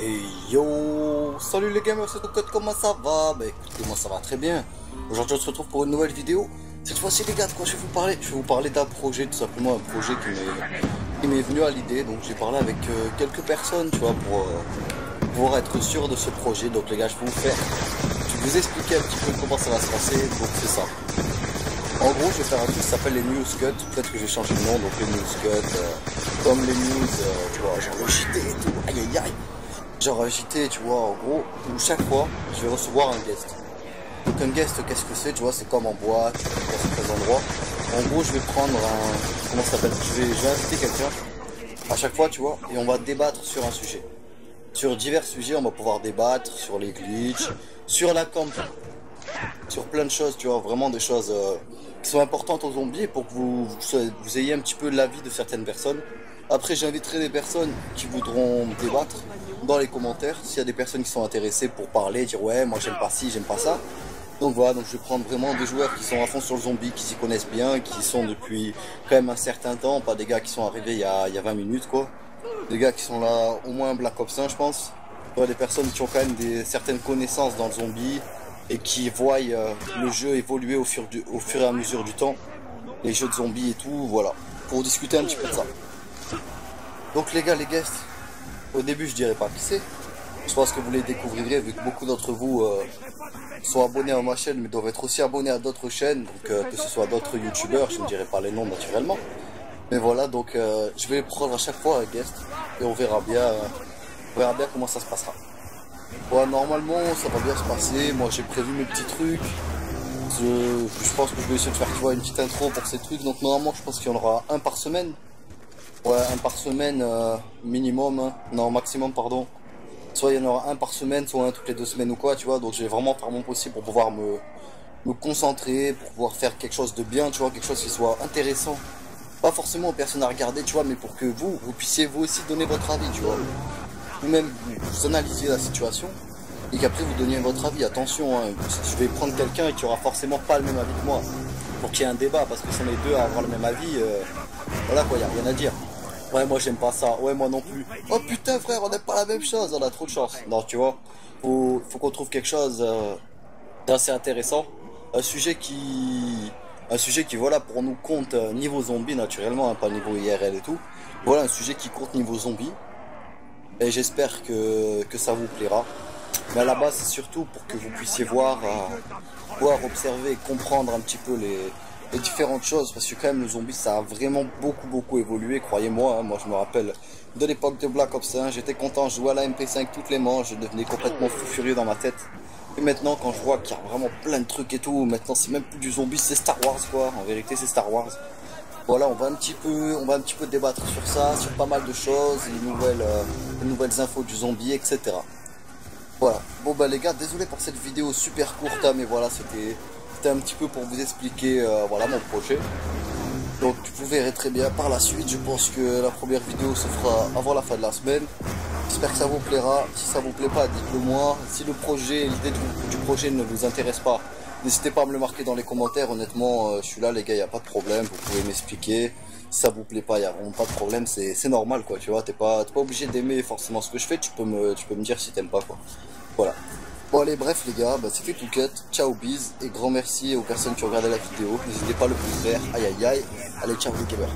Et yo, salut les gamers, c'est Touquet, comment ça va? Bah écoutez, moi ça va très bien. Aujourd'hui on se retrouve pour une nouvelle vidéo. Cette fois-ci les gars, de quoi je vais vous parler? Je vais vous parler d'un projet, tout simplement un projet qui m'est venu à l'idée. Donc j'ai parlé avec quelques personnes, tu vois, pour être sûr de ce projet. Donc les gars, je vais vous expliquer un petit peu comment ça va se passer. Donc c'est ça. En gros, je vais faire un truc qui s'appelle les news cuts. Peut-être que j'ai changé de nom, donc les news cuts, comme les news, tu vois, genre le JT et tout, aïe aïe aïe. Genre JT, tu vois, en gros, où chaque fois, je vais recevoir un guest. Donc un guest, qu'est-ce que c'est, tu vois, c'est comme en boîte, dans certains endroits. En gros, je vais prendre un, comment ça s'appelle, je vais inviter quelqu'un, à chaque fois, tu vois, et on va débattre sur un sujet. Sur divers sujets, on va pouvoir débattre sur les glitches, sur la camp, sur plein de choses, tu vois, vraiment des choses qui sont importantes aux zombies pour que vous ayez un petit peu l'avis de certaines personnes. Après, j'inviterai des personnes qui voudront débattre dans les commentaires. S'il y a des personnes qui sont intéressées pour parler, dire ouais, moi j'aime pas ci, j'aime pas ça. Donc voilà, donc je vais prendre vraiment des joueurs qui sont à fond sur le zombie, qui s'y connaissent bien, qui y sont depuis quand même un certain temps, pas des gars qui sont arrivés il y a 20 minutes quoi. Des gars qui sont là au moins Black Ops 1 je pense. Des personnes qui ont quand même certaines connaissances dans le zombie et qui voient le jeu évoluer au fur et à mesure du temps. Les jeux de zombies et tout, voilà. Pour discuter un petit peu de ça. Donc les gars, les guests, au début je dirais pas qui c'est. Je pense que vous les découvrirez vu que beaucoup d'entre vous sont abonnés à ma chaîne mais doivent être aussi abonnés à d'autres chaînes. Donc que ce soit d'autres youtubeurs, je ne dirai pas les noms naturellement. Mais voilà, donc je vais prendre à chaque fois un guest et on verra bien comment ça se passera. Ouais, normalement ça va bien se passer, moi j'ai prévu mes petits trucs. Je pense que je vais essayer de faire tu vois, une petite intro pour ces trucs, donc normalement je pense qu'il y en aura un par semaine. Ouais, un par semaine minimum, hein. Non maximum pardon. Soit il y en aura un par semaine, soit un toutes les 2 semaines ou quoi, tu vois. Donc je vais vraiment faire mon possible pour pouvoir me concentrer, pour pouvoir faire quelque chose de bien, tu vois, quelque chose qui soit intéressant. Pas forcément aux personnes à regarder, tu vois, mais pour que vous puissiez vous aussi donner votre avis, tu vois. Ou même vous analysiez la situation et qu'après vous donniez votre avis. Attention, hein, je vais prendre quelqu'un qui aura forcément pas le même avis que moi. Pour qu'il y ait un débat, parce que si on est deux à avoir le même avis, voilà quoi, il n'y a rien à dire. Ouais, moi j'aime pas ça, ouais, moi non plus. Oh putain, frère, on n'aime pas la même chose, on a trop de chance. Non, tu vois, faut qu'on trouve quelque chose d'assez intéressant. Un sujet qui, voilà, pour nous compte niveau zombie, naturellement, hein, pas niveau IRL et tout. Voilà, un sujet qui compte niveau zombie. Et j'espère que ça vous plaira. Mais à la base, c'est surtout pour que vous puissiez voir, observer et comprendre un petit peu les différentes choses, parce que quand même le zombie ça a vraiment beaucoup évolué, croyez-moi, hein. Moi je me rappelle de l'époque de Black Ops 1, j'étais content, je jouais à la MP5 toutes les manches, je devenais complètement fou furieux dans ma tête. Et maintenant quand je vois qu'il y a vraiment plein de trucs et tout, maintenant c'est même plus du zombie, c'est Star Wars quoi, en vérité c'est Star Wars. Voilà, on va un petit peu débattre sur ça, sur pas mal de choses, les nouvelles infos du zombie, etc. Voilà, bon bah les gars, désolé pour cette vidéo super courte, hein, mais voilà, c'était un petit peu pour vous expliquer voilà mon projet. Donc vous verrez très bien par la suite, je pense que la première vidéo se fera avant la fin de la semaine. J'espère que ça vous plaira, si ça vous plaît pas, dites-le moi. Si le projet, l'idée du projet ne vous intéresse pas, n'hésitez pas à me le marquer dans les commentaires, honnêtement, je suis là les gars, il n'y a pas de problème, vous pouvez m'expliquer. Si ça vous plaît pas, il n'y a vraiment pas de problème, c'est normal quoi, tu vois, t'es pas obligé d'aimer forcément ce que je fais, tu peux me dire si t'aimes pas quoi. Voilà. Bon allez, bref les gars, bah, c'était Touquet, ciao bise, et grand merci aux personnes qui ont regardé la vidéo, n'hésitez pas à le pouce vert, aïe aïe aïe, allez ciao les gamers.